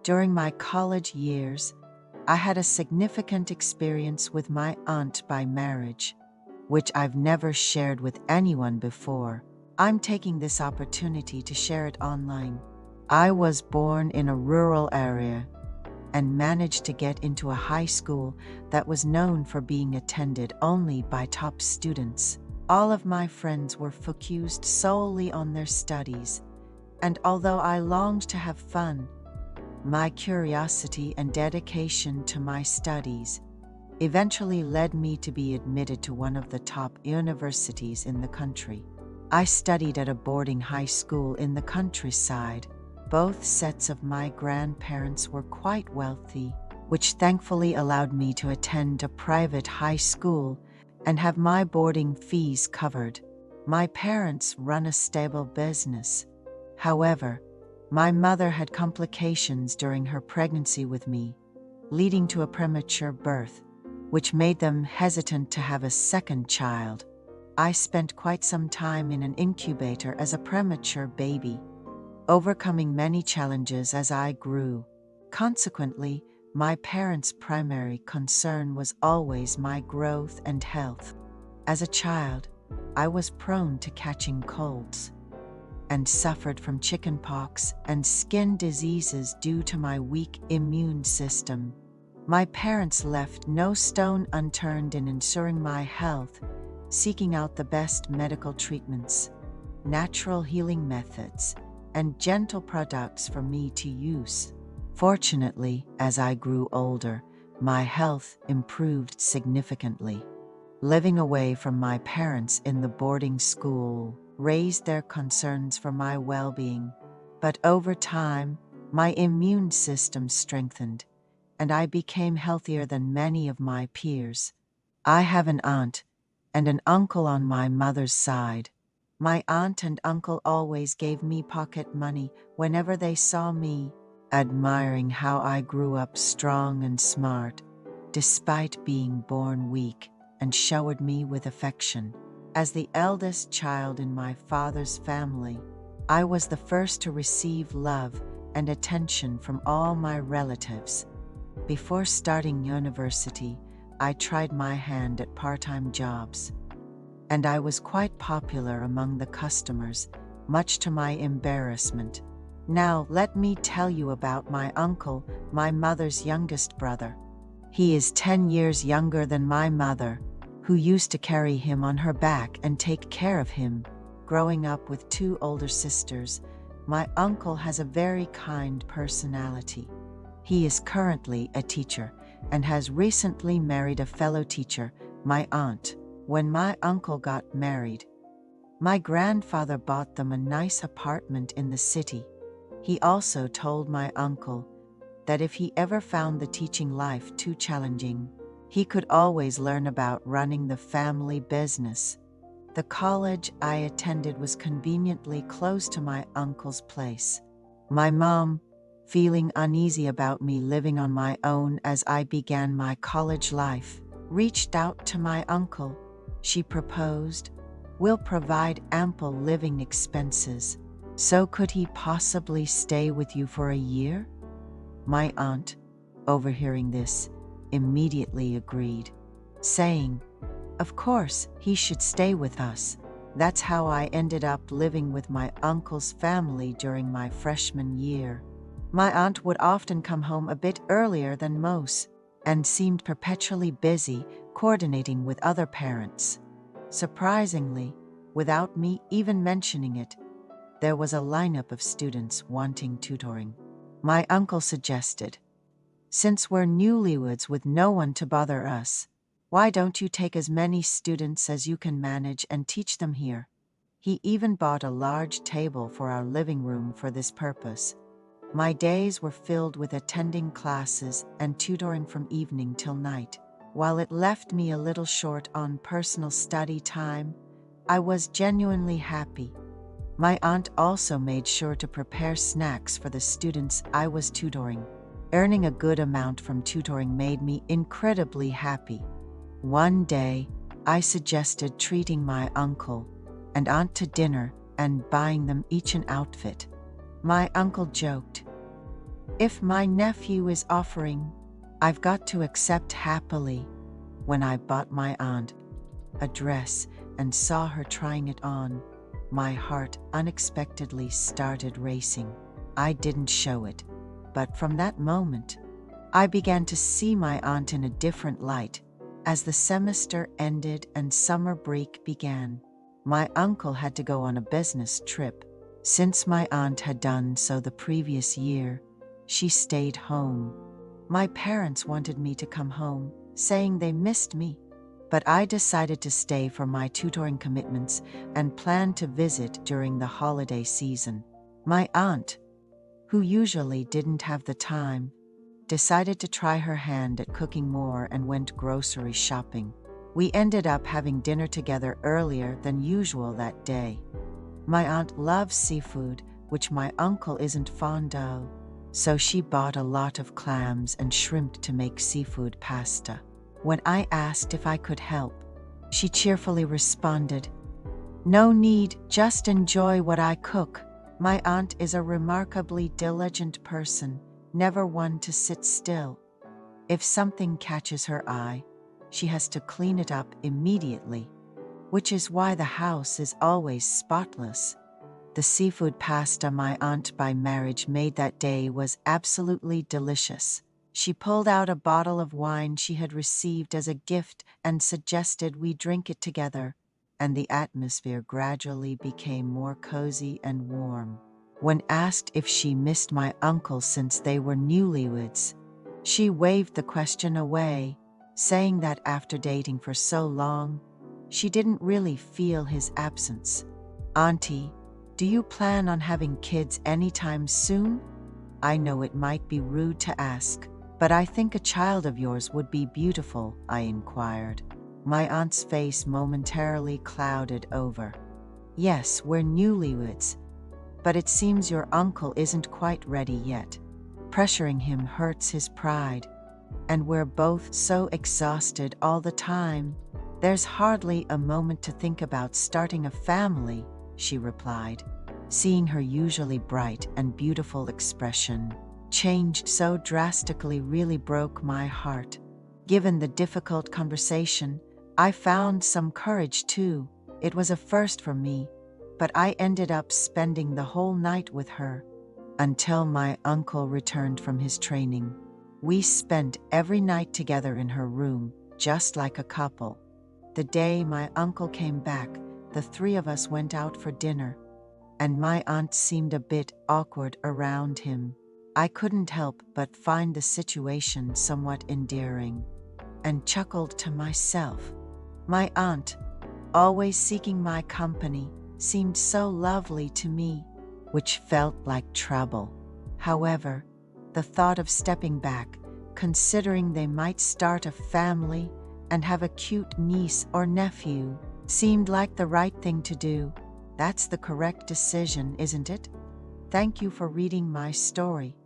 During my college years, I had a significant experience with my aunt by marriage, which I've never shared with anyone before. I'm taking this opportunity to share it online. I was born in a rural area and managed to get into a high school that was known for being attended only by top students. All of my friends were focused solely on their studies, and although I longed to have fun, my curiosity and dedication to my studies eventually led me to be admitted to one of the top universities in the country. I studied at a boarding high school in the countryside. Both sets of my grandparents were quite wealthy, which thankfully allowed me to attend a private high school and have my boarding fees covered. My parents run a stable business. However, my mother had complications during her pregnancy with me, leading to a premature birth, which made them hesitant to have a second child. I spent quite some time in an incubator as a premature baby, overcoming many challenges as I grew. Consequently, my parents' primary concern was always my growth and health. As a child, I was prone to catching colds and suffered from chickenpox and skin diseases due to my weak immune system. My parents left no stone unturned in ensuring my health, seeking out the best medical treatments, natural healing methods, and gentle products for me to use. Fortunately, as I grew older, my health improved significantly. Living away from my parents in the boarding school raised their concerns for my well-being, but over time, my immune system strengthened, and I became healthier than many of my peers. I have an aunt and an uncle on my mother's side. My aunt and uncle always gave me pocket money whenever they saw me, admiring how I grew up strong and smart, despite being born weak, and showered me with affection. As the eldest child in my father's family, I was the first to receive love and attention from all my relatives. Before starting university, I tried my hand at part-time jobs, and I was quite popular among the customers, much to my embarrassment. Now, let me tell you about my uncle, my mother's youngest brother. He is 10 years younger than my mother, who used to carry him on her back and take care of him. Growing up with two older sisters, my uncle has a very kind personality. He is currently a teacher and has recently married a fellow teacher, my aunt. When my uncle got married, my grandfather bought them a nice apartment in the city. He also told my uncle that if he ever found the teaching life too challenging, he could always learn about running the family business. The college I attended was conveniently close to my uncle's place. My mom, feeling uneasy about me living on my own as I began my college life, reached out to my uncle. She proposed, "We'll provide ample living expenses. So could he possibly stay with you for a year?" My aunt, overhearing this, immediately agreed, saying, "Of course, he should stay with us." That's how I ended up living with my uncle's family during my freshman year. My aunt would often come home a bit earlier than most and seemed perpetually busy coordinating with other parents. Surprisingly, without me even mentioning it, there was a lineup of students wanting tutoring. My uncle suggested, "Since we're newlyweds with no one to bother us, why don't you take as many students as you can manage and teach them here?" He even bought a large table for our living room for this purpose. My days were filled with attending classes and tutoring from evening till night. While it left me a little short on personal study time, I was genuinely happy. My aunt also made sure to prepare snacks for the students I was tutoring. Earning a good amount from tutoring made me incredibly happy. One day, I suggested treating my uncle and aunt to dinner and buying them each an outfit. My uncle joked, If my nephew is offering, I've got to accept happily. When I bought my aunt a dress and saw her trying it on, my heart unexpectedly started racing. I didn't show it, but from that moment, I began to see my aunt in a different light. As the semester ended and summer break began, my uncle had to go on a business trip. Since my aunt had done so the previous year, she stayed home. My parents wanted me to come home, saying they missed me, but I decided to stay for my tutoring commitments and planned to visit during the holiday season. My aunt, who usually didn't have the time, decided to try her hand at cooking more and went grocery shopping. We ended up having dinner together earlier than usual that day. My aunt loves seafood, which my uncle isn't fond of, so she bought a lot of clams and shrimp to make seafood pasta. When I asked if I could help, she cheerfully responded, "No need, just enjoy what I cook." My aunt is a remarkably diligent person, never one to sit still. If something catches her eye, she has to clean it up immediately, which is why the house is always spotless. The seafood pasta my aunt by marriage made that day was absolutely delicious. She pulled out a bottle of wine she had received as a gift and suggested we drink it together, and the atmosphere gradually became more cozy and warm. When asked if she missed my uncle since they were newlyweds, she waved the question away, saying that after dating for so long, she didn't really feel his absence. "Auntie, do you plan on having kids anytime soon? I know it might be rude to ask, but I think a child of yours would be beautiful," I inquired. My aunt's face momentarily clouded over. "Yes, we're newlyweds, but it seems your uncle isn't quite ready yet. Pressuring him hurts his pride, and we're both so exhausted all the time. There's hardly a moment to think about starting a family," she replied. Seeing her usually bright and beautiful expression changed so drastically really broke my heart. Given the difficult conversation, I found some courage too. It was a first for me, but I ended up spending the whole night with her until my uncle returned from his training. We spent every night together in her room, just like a couple. The day my uncle came back, the three of us went out for dinner, and my aunt seemed a bit awkward around him. I couldn't help but find the situation somewhat endearing, and chuckled to myself. My aunt, always seeking my company, seemed so lovely to me, which felt like trouble. However, the thought of stepping back, considering they might start a family and have a cute niece or nephew, seemed like the right thing to do. That's the correct decision, isn't it? Thank you for reading my story.